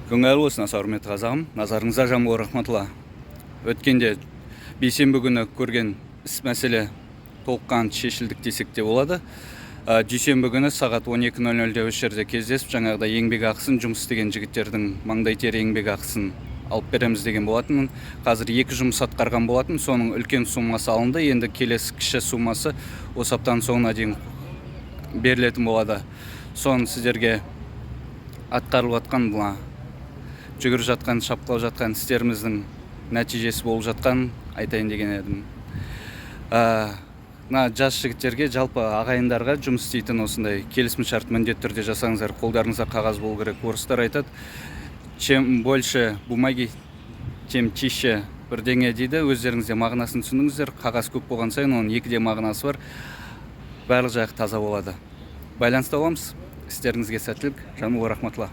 Көңіл болсын, аса құрметті қазағым, назарыңызға жамбыл рахматулла. Өткенде бейсенбі күні көрген іс мәселе толыққанды шешілдік десек те болады. Дүйсенбі күні сағат 12:00-де осы жерде кездесіп, жаңағыда еңбек ақысын, жұмыс істеген жігіттердің маңдай тер еңбек ақысын алып береміз деген болатын. Қазір 2 жұмыс атқарған болатын, соның үлкен суммасы алынды. Енді келесі кіші суммасы осы аптаның соңына дейін берілетін болады. Соны сіздерге атқарылып жатқан, жүгіріп жатқан, шапқылап жатқан істеріміздің нәтижесі болып жатқан айтайын деген едім. Жас жігіттерге, жалпы ағайындарға жұмыс істейтін осындай келісімшарт міндетті түрде жасаңыздар, қолдарыңызда қағаз болу керек. Орыстар айтады, чем больше бумаги, тем чище бірдеңе дейді. Өздеріңізде мағынасын түсіндіңіздер. Қағаз көп болған сайын оның 2 мағынасы бар. Барлық жағы таза болады. Байланыста боламыз. Істеріңізге сәттілік. Жамбыл рахматулла.